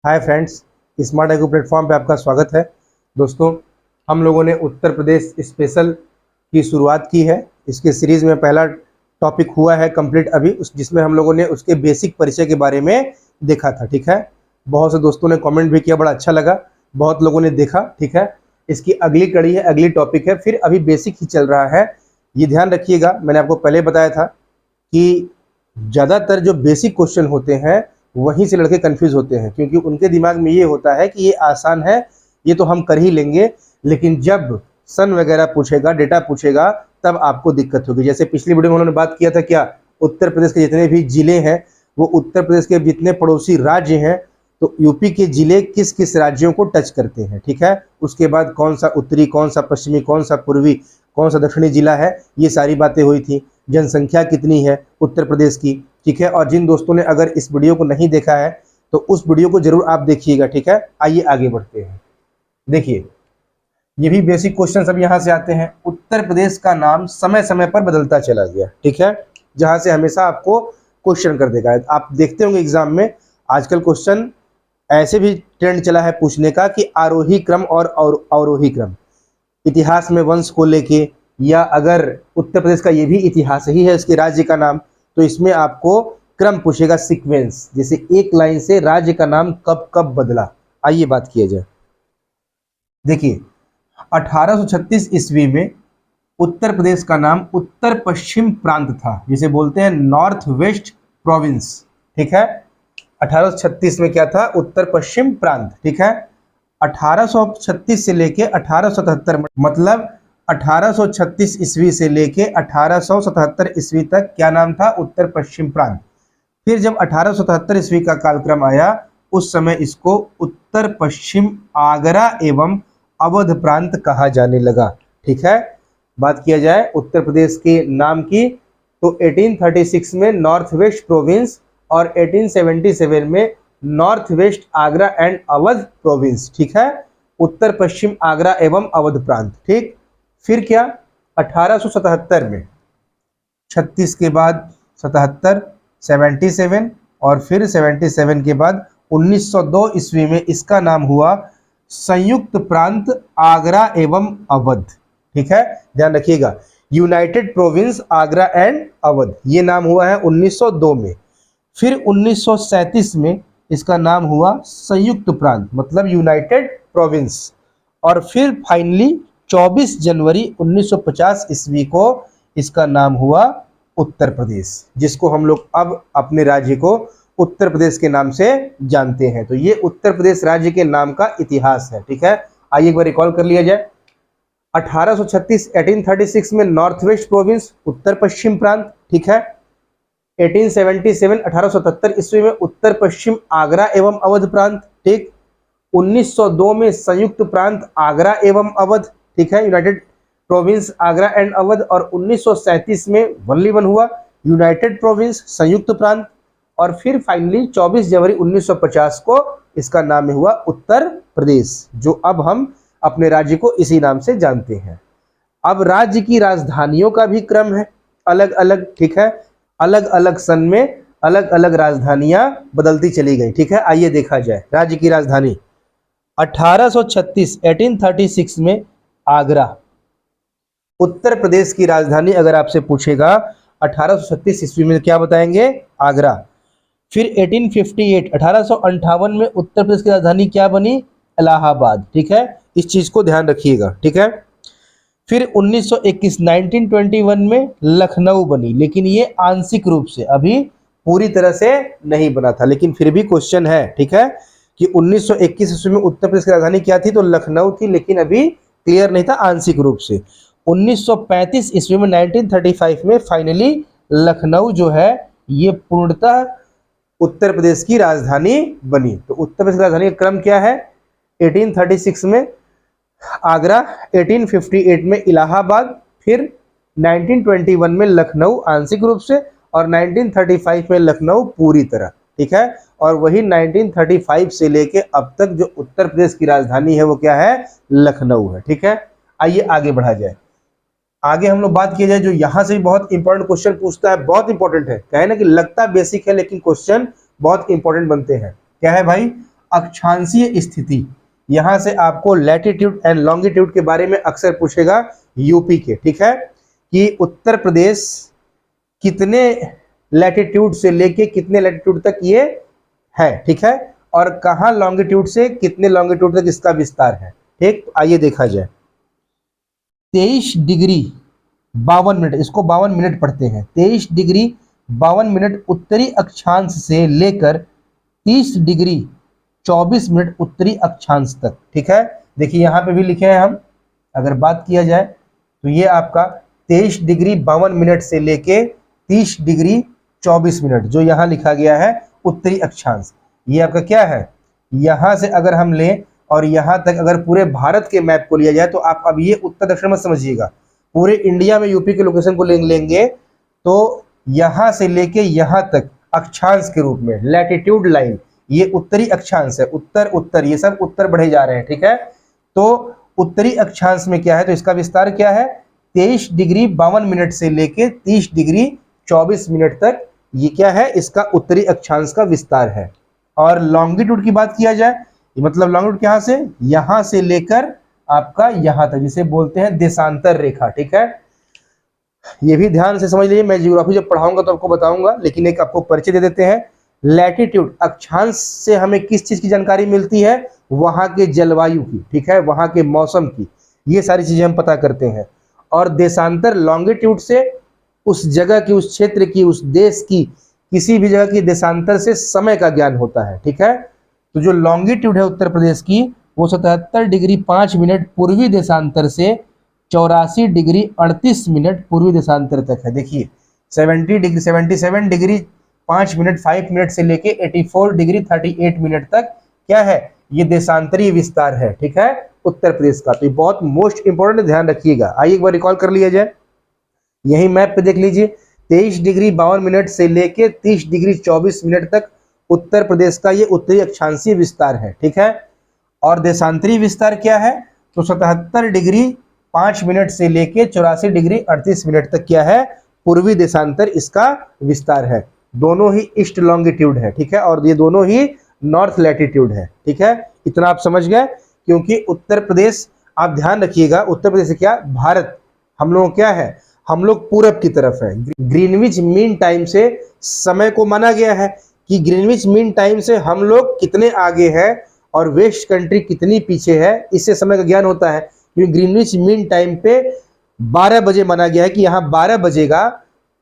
Hi friends, smart एगो platform पे आपका स्वागत है। दोस्तों, हम लोगों ने उत्तर प्रदेश स्पेशल की शुरुआत की है। इसके सीरीज़ में पहला टॉपिक हुआ है कंप्लीट अभी जिसमें हम लोगों ने उसके बेसिक परिचय के बारे में देखा था। ठीक है, बहुत से दोस्तों ने कमेंट भी किया, बड़ा अच्छा लगा, बहुत लोगों ने देखा। ठीक है, इसकी अगली कड़ी है, अगली टॉपिक है, फिर अभी बेसिक ही चल रहा है। ये ध्यान रखिएगा, मैंने आपको पहले बताया था कि ज़्यादातर जो बेसिक क्वेश्चन होते हैं वहीं से लड़के कंफ्यूज होते हैं, क्योंकि उनके दिमाग में ये होता है कि ये आसान है, ये तो हम कर ही लेंगे, लेकिन जब सन वगैरह पूछेगा, डेटा पूछेगा, तब आपको दिक्कत होगी। जैसे पिछली वीडियो में उन्होंने बात किया था, क्या उत्तर प्रदेश के जितने भी जिले हैं वो उत्तर प्रदेश के जितने पड़ोसी राज्य हैं, तो यूपी के जिले किस किस राज्यों को टच करते हैं। ठीक है, उसके बाद कौन सा उत्तरी, कौन सा पश्चिमी, कौन सा पूर्वी, कौन सा दक्षिणी जिला है, ये सारी बातें हुई थी। जनसंख्या कितनी है उत्तर प्रदेश की। ठीक है, और जिन दोस्तों ने अगर इस वीडियो को नहीं देखा है तो उस वीडियो को जरूर आप देखिएगा। ठीक है, आइए आगे बढ़ते हैं। देखिए, ये भी बेसिक क्वेश्चन अब यहाँ से आते हैं। उत्तर प्रदेश का नाम समय समय पर बदलता चला गया। ठीक है, जहाँ से हमेशा आपको क्वेश्चन कर देगा। आप देखते होंगे एग्जाम में आजकल क्वेश्चन ऐसे भी ट्रेंड चला है पूछने का कि आरोही क्रम और अवरोही क्रम, इतिहास में वंश को लेके, या अगर उत्तर प्रदेश का ये भी इतिहास ही है इसके राज्य का नाम, तो इसमें आपको क्रम पूछेगा, सीक्वेंस। जैसे एक लाइन से राज्य का नाम कब कब बदला। आइए बात किया जाए। देखिए, 1836 ईस्वी में उत्तर प्रदेश का नाम उत्तर पश्चिम प्रांत था, जिसे बोलते हैं नॉर्थ वेस्ट प्रोविंस। ठीक है, 1836 में क्या था? उत्तर पश्चिम प्रांत। ठीक है, 1836 से लेके 1877, मतलब 1836 ईस्वी से लेके 1877 ईस्वी तक क्या नाम था? उत्तर पश्चिम प्रांत। फिर जब 1877 ईस्वी का कालक्रम आया, उस समय इसको उत्तर पश्चिम आगरा एवं अवध प्रांत कहा जाने लगा। ठीक है, बात किया जाए उत्तर प्रदेश के नाम की, तो 1836 में नॉर्थ वेस्ट प्रोविंस और 1877 में north west Agra and Awadh province. ठीक है, उत्तर पश्चिम आगरा एवं अवध प्रांत। ठीक, फिर क्या? 1877 में 36 के बाद 77, 77 और फिर 77 के बाद 1902 ईस्वी में इसका नाम हुआ संयुक्त प्रांत आगरा एवं अवध। ठीक है, ध्यान रखिएगा, United province Agra and Awadh, ये नाम हुआ है 1902 में। फिर 1937 में इसका नाम हुआ संयुक्त प्रांत, मतलब यूनाइटेड प्रोविंस। और फिर फाइनली 24 जनवरी 1950 ईस्वी को इसका नाम हुआ उत्तर प्रदेश, जिसको हम लोग अब अपने राज्य को उत्तर प्रदेश के नाम से जानते हैं। तो ये उत्तर प्रदेश राज्य के नाम का इतिहास है। ठीक है, आइए एक बार रिकॉल कर लिया जाए। 1836 में नॉर्थ वेस्ट प्रोविंस, उत्तर पश्चिम प्रांत। ठीक है, 1877 ईस्वी में उत्तर पश्चिम आगरा एवं अवध प्रांत। ठीक, 1902 में संयुक्त प्रांत आगरा एवं अवध। ठीक है, United province Agra and Awadh. और 1937 में वनली वन हुआ, यूनाइटेड प्रोविंस संयुक्त प्रांत। और फिर फाइनली 24 जनवरी 1950 को इसका नाम हुआ उत्तर प्रदेश, जो अब हम अपने राज्य को इसी नाम से जानते हैं। अब राज्य की राजधानियों का भी क्रम है अलग अलग। ठीक है, अलग अलग सन में अलग अलग राजधानियां बदलती चली गई। ठीक है, आइए देखा जाए राज्य की राजधानी। 1836 में आगरा उत्तर प्रदेश की राजधानी अगर आपसे पूछेगा 1836 ईस्वी में, क्या बताएंगे? आगरा। फिर 1858 में उत्तर प्रदेश की राजधानी क्या बनी? इलाहाबाद। ठीक है, इस चीज को ध्यान रखिएगा। ठीक है, फिर 1921 में लखनऊ बनी, लेकिन ये आंशिक रूप से, अभी पूरी तरह से नहीं बना था, लेकिन फिर भी क्वेश्चन है। ठीक है, कि 1921 ईस्वी में उत्तर प्रदेश की राजधानी क्या थी? तो लखनऊ थी, लेकिन अभी क्लियर नहीं था, आंशिक रूप से। 1935 ईस्वी में 1935 में फाइनली लखनऊ जो है ये पूर्णतः उत्तर प्रदेश की राजधानी बनी। तो उत्तर प्रदेश की राजधानी का क्रम क्या है? 1836 में आगरा, 1858 में इलाहाबाद, फिर 1921 में लखनऊ आंशिक रूप से, और 1935 में लखनऊ पूरी तरह। ठीक है, और वही 1935 से लेके अब तक जो उत्तर प्रदेश की राजधानी है वो क्या है? लखनऊ है। ठीक है, आइए आगे बढ़ा जाए। आगे हम लोग बात किया जाए, जो यहाँ से भी बहुत इंपॉर्टेंट क्वेश्चन पूछता है, बहुत इंपॉर्टेंट है, कहे ना कि लगता बेसिक है लेकिन क्वेश्चन बहुत इंपॉर्टेंट बनते हैं। क्या है भाई? अक्षांशीय स्थिति, यहां से आपको लैटिट्यूड एंड लॉन्गिट्यूड के बारे में अक्सर पूछेगा यूपी के, ठीक है, कि उत्तर प्रदेश कितने लैटिट्यूड से लेके कितने लैटिट्यूड तक ये है, ठीक है, और कहां लॉन्गिट्यूड से कितने लॉन्गिट्यूड तक इसका विस्तार है, ठीक। आइए देखा जाए। 23 डिग्री 52 मिनट, इसको 52 मिनट पढ़ते हैं, 23 डिग्री 52 मिनट उत्तरी अक्षांश से लेकर 30 डिग्री 24 मिनट उत्तरी अक्षांश तक, ठीक है। देखिए यहाँ पे भी लिखे हैं हम, अगर बात किया जाए तो ये आपका 23 डिग्री 52 मिनट से लेके 30 डिग्री 24 मिनट जो यहाँ लिखा गया है उत्तरी अक्षांश, ये आपका क्या है, यहाँ से अगर हम लें और यहाँ तक अगर पूरे भारत के मैप को लिया जाए तो आप अब ये उत्तर दक्षिण मत समझिएगा, पूरे इंडिया में यूपी के लोकेशन को लेंगे तो यहाँ से लेके यहाँ तक अक्षांश के रूप में लैटिट्यूड लाइन, ये उत्तरी अक्षांश है, उत्तर उत्तर ये सब उत्तर बढ़े जा रहे हैं, ठीक है। तो उत्तरी अक्षांश में क्या है, तो इसका विस्तार क्या है, 23 डिग्री 52 मिनट से लेके 30 डिग्री 24 मिनट तक, ये क्या है, इसका उत्तरी अक्षांश का विस्तार है। और लॉन्गिट्यूड की बात किया जाए, मतलब लॉन्गिट्यूड यहाँ से लेकर आपका यहाँ तक, जिसे बोलते हैं देशांतर रेखा, ठीक है। ये भी ध्यान से समझ लीजिए, मैं ज्योग्राफी जब पढ़ाऊंगा तो आपको बताऊंगा, लेकिन एक आपको परिचय दे देते हैं। लैटिट्यूड अक्षांश से हमें किस चीज की जानकारी मिलती है, वहां के जलवायु की, ठीक है, वहां के मौसम की, ये सारी चीजें हम पता करते हैं। और देशांतर लॉन्गिट्यूड से उस जगह की, उस क्षेत्र की, उस देश की किसी भी जगह की देशांतर से समय का ज्ञान होता है, ठीक है। तो जो लॉन्गिट्यूड है उत्तर प्रदेश की वो 77 डिग्री 5 मिनट पूर्वी देशांतर से 84 डिग्री 38 मिनट पूर्वी देशांतर तक है। देखिए 77 डिग्री 5 मिनट 5 मिनट से लेके 84 डिग्री 38 मिनट तक क्या है, ये देशांतरीय विस्तार है, ठीक है, उत्तर प्रदेश का। तो ये बहुत मोस्ट इंपोर्टेंट, ध्यान रखिएगा। आइए एक बार रिकॉल कर लिया जाए, यही मैप पे देख लीजिए, 23 डिग्री 52 मिनट से लेके 30 डिग्री 24 मिनट तक उत्तर प्रदेश का ये उत्तरी अक्षांशीय विस्तार है, ठीक है। और देशांतरीय विस्तार क्या है, तो 77 डिग्री 5 मिनट से लेके 84 डिग्री 38 मिनट तक क्या है, पूर्वी देशांतर इसका विस्तार है। दोनों ही ईस्ट लॉन्गिट्यूड है, ठीक है, और ये दोनों ही नॉर्थ लैटिट्यूड है, ठीक है। इतना आप समझ गए, क्योंकि उत्तर प्रदेश, आप ध्यान रखिएगा, उत्तर प्रदेश से क्या, भारत, हम लोग क्या है, हम लोग पूरब की तरफ है। ग्रीनविच मीन टाइम से समय को माना गया है कि ग्रीनविच मीन टाइम से हम लोग कितने आगे हैं और वेस्ट कंट्री कितनी पीछे है, इससे समय का ज्ञान होता है। क्योंकि ग्रीनविच मीन टाइम पे 12 बजे माना गया है कि यहाँ 12 बजेगा,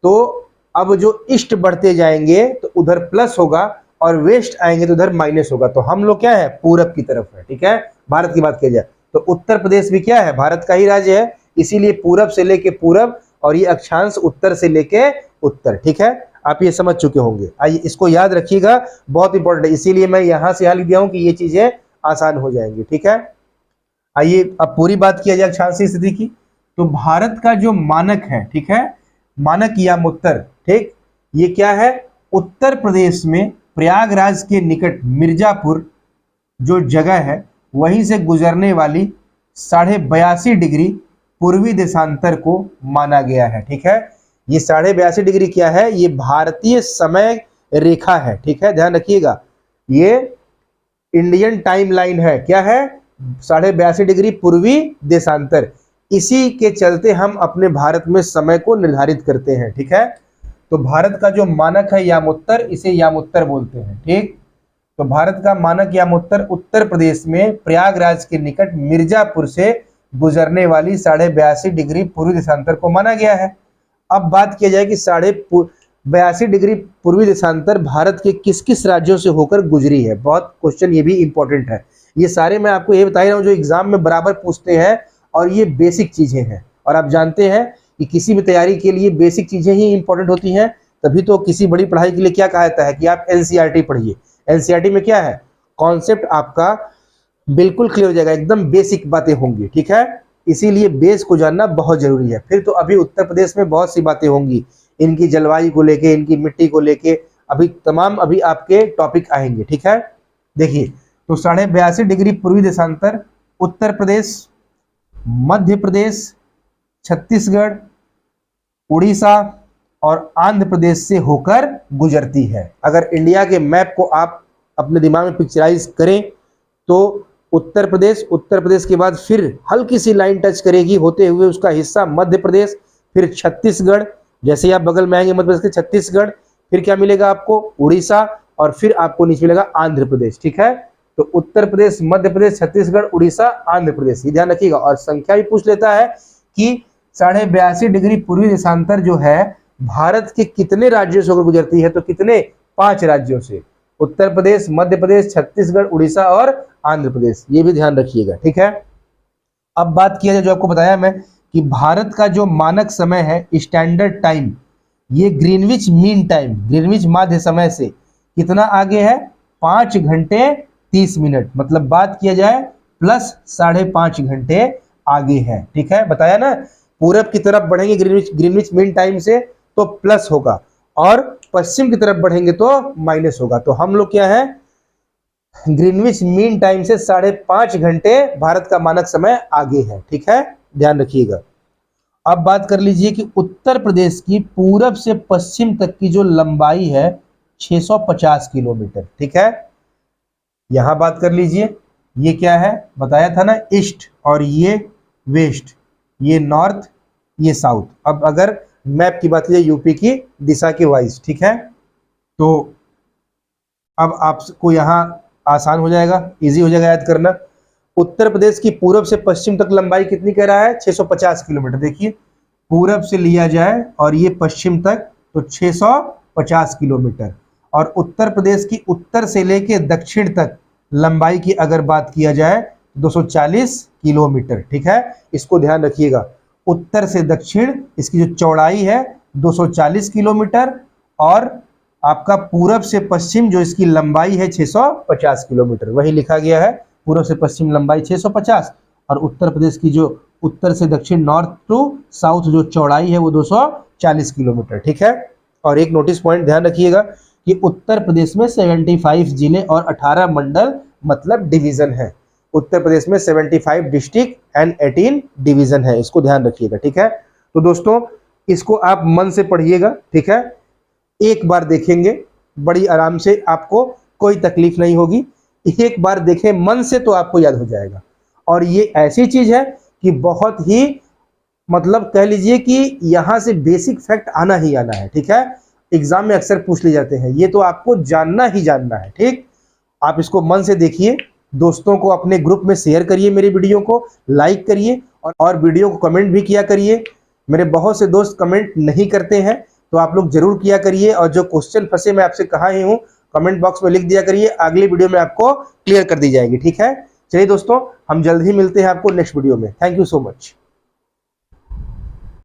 तो अब जो ईस्ट बढ़ते जाएंगे तो उधर प्लस होगा और वेस्ट आएंगे तो उधर माइनस होगा। तो हम लोग क्या है, पूरब की तरफ है, ठीक है। भारत की बात की जाए तो उत्तर प्रदेश भी क्या है, भारत का ही राज्य है, इसीलिए पूरब से लेके पूरब और ये अक्षांश उत्तर से लेके उत्तर, ठीक है। आप ये समझ चुके होंगे। आइए इसको याद रखिएगा, बहुत इंपॉर्टेंट है, इसीलिए मैं यहाँ से यहाँ लिख दिया हूँ कि ये चीजें आसान हो जाएंगी, ठीक है। आइए अब पूरी बात किया जाए अक्षांशीय स्थिति की। तो भारत का जो मानक है, ठीक है, मानक यामोत्तर, ठीक, ये क्या है, उत्तर प्रदेश में प्रयागराज के निकट मिर्जापुर जो जगह है वहीं से गुजरने वाली 82.5 डिग्री पूर्वी देशांतर को माना गया है, ठीक है। ये 82.5 डिग्री क्या है, ये भारतीय समय रेखा है, ठीक है, ध्यान रखिएगा, ये इंडियन टाइम लाइन है, क्या है, 82.5 डिग्री पूर्वी देशांतर। इसी के चलते हम अपने भारत में समय को निर्धारित करते हैं, ठीक है। तो भारत का जो मानक है यामोत्तर, इसे यामोत्तर बोलते हैं, ठीक। तो भारत का मानक यामोत्तर उत्तर प्रदेश में प्रयागराज के निकट मिर्जापुर से गुजरने वाली 82.5 डिग्री पूर्वी देशांतर को माना गया है। अब बात किया जाए कि 82.5 डिग्री पूर्वी देशांतर भारत के किस किस राज्यों से होकर गुजरी है। बहुत क्वेश्चन ये भी इंपॉर्टेंट है, ये सारे मैं आपको ये बता रहा हूँ जो एग्जाम में बराबर पूछते हैं, और ये बेसिक चीजें हैं। और आप जानते हैं कि किसी भी तैयारी के लिए बेसिक चीजें ही इंपॉर्टेंट होती हैं, तभी तो किसी बड़ी पढ़ाई के लिए क्या कहा जाता है कि आप एनसीईआरटी पढ़िए। एनसीईआरटी में क्या है, कॉन्सेप्ट आपका बिल्कुल क्लियर हो जाएगा, एकदम बेसिक बातें होंगी, ठीक है। इसीलिए बेस को जानना बहुत जरूरी है। फिर तो अभी उत्तर प्रदेश में बहुत सी बातें होंगी, इनकी जलवायु को लेके, इनकी मिट्टी को लेके, अभी तमाम अभी आपके टॉपिक आएंगे, ठीक है। देखिए तो 82.5 डिग्री पूर्वी देशांतर उत्तर प्रदेश, मध्य प्रदेश, छत्तीसगढ़, उड़ीसा और आंध्र प्रदेश से होकर गुजरती है। अगर इंडिया के मैप को आप अपने दिमाग में पिक्चराइज करें तो उत्तर प्रदेश के बाद फिर हल्की सी लाइन टच करेगी होते हुए उसका हिस्सा मध्य प्रदेश, फिर छत्तीसगढ़, जैसे ही आप बगल में आएंगे मध्य प्रदेश के छत्तीसगढ़, फिर क्या मिलेगा आपको उड़ीसा, और फिर आपको नीचे मिलेगा आंध्र प्रदेश। ठीक है, तो उत्तर प्रदेश, मध्य प्रदेश, छत्तीसगढ़, उड़ीसा, आंध्र प्रदेश, ये ध्यान रखिएगा। और संख्या भी पूछ लेता है कि 82.5 डिग्री पूर्वी देशांतर जो है भारत के कितने राज्यों से होकर गुजरती है, तो कितने, 5 राज्यों से, उत्तर प्रदेश, मध्य प्रदेश, छत्तीसगढ़, उड़ीसा और आंध्र प्रदेश, ये भी ध्यान रखिएगा। ठीक है, अब बात किया जाए जो आपको बताया मैं कि भारत का जो मानक समय है स्टैंडर्ड टाइम, ये ग्रीनविच मीन टाइम, ग्रीनविच माध्य समय से कितना आगे है, 5 घंटे 30 मिनट, मतलब बात किया जाए प्लस 5.5 घंटे आगे है। ठीक है, बताया ना, पूरब की तरफ बढ़ेंगे ग्रीनविच मीन टाइम से तो प्लस होगा, और पश्चिम की तरफ बढ़ेंगे तो माइनस होगा। तो हम लोग क्या है, ग्रीनविच मीन टाइम से 5.5 घंटे भारत का मानक समय आगे है। ठीक है, ध्यान रखिएगा। अब बात कर लीजिए कि उत्तर प्रदेश की पूरब से पश्चिम तक की जो लंबाई है 650 किलोमीटर। ठीक है, यहां बात कर लीजिए, ये क्या है, बताया था ना ईस्ट, और ये वेस्ट, ये नॉर्थ, ये साउथ। अब अगर मैप की बात की जाए यूपी की दिशा के वाइज, ठीक है, तो अब आपको यहाँ आसान हो जाएगा, इजी हो जाएगा याद करना। उत्तर प्रदेश की पूरब से पश्चिम तक लंबाई कितनी कह रहा है, 650 किलोमीटर। देखिए, पूरब से लिया जाए और ये पश्चिम तक तो 650 किलोमीटर, और उत्तर प्रदेश की उत्तर से लेके दक्षिण तक लंबाई की अगर बात किया जाए 240 किलोमीटर। ठीक है, इसको ध्यान रखिएगा, उत्तर से दक्षिण इसकी जो चौड़ाई है 240 किलोमीटर, और आपका पूरब से पश्चिम जो इसकी लंबाई है 650 किलोमीटर, वही लिखा गया है, पूरब से पश्चिम लंबाई 650, और उत्तर प्रदेश की जो उत्तर से दक्षिण नॉर्थ टू साउथ जो चौड़ाई है वो 240 किलोमीटर। ठीक है, और एक नोटिस पॉइंट ध्यान रखिएगा कि उत्तर प्रदेश में 75 जिले और 18 मंडल मतलब डिवीजन है। उत्तर प्रदेश में 75 डिस्ट्रिक्ट एंड 18 डिवीजन है, इसको ध्यान रखिएगा। ठीक है, तो दोस्तों इसको आप मन से पढ़िएगा। ठीक है, एक बार देखेंगे बड़ी आराम से, आपको कोई तकलीफ नहीं होगी, एक बार देखें मन से तो आपको याद हो जाएगा। और ये ऐसी चीज है कि बहुत ही मतलब कह लीजिए कि यहाँ से बेसिक फैक्ट आना ही आना है। ठीक है, एग्जाम में अक्सर पूछ ले जाते हैं, ये तो आपको जानना ही जानना है। ठीक, आप इसको मन से देखिए, दोस्तों को अपने ग्रुप में शेयर करिए, मेरी वीडियो को लाइक करिए, और वीडियो को कमेंट भी किया करिए। मेरे बहुत से दोस्त कमेंट नहीं करते हैं, तो आप लोग जरूर किया करिए, और जो क्वेश्चन फंसे मैं आपसे कहा ही हूँ कमेंट बॉक्स में लिख दिया करिए, अगली वीडियो में आपको क्लियर कर दी जाएगी। ठीक है, चलिए दोस्तों, हम जल्द ही मिलते हैं आपको नेक्स्ट वीडियो में। Thank you so much.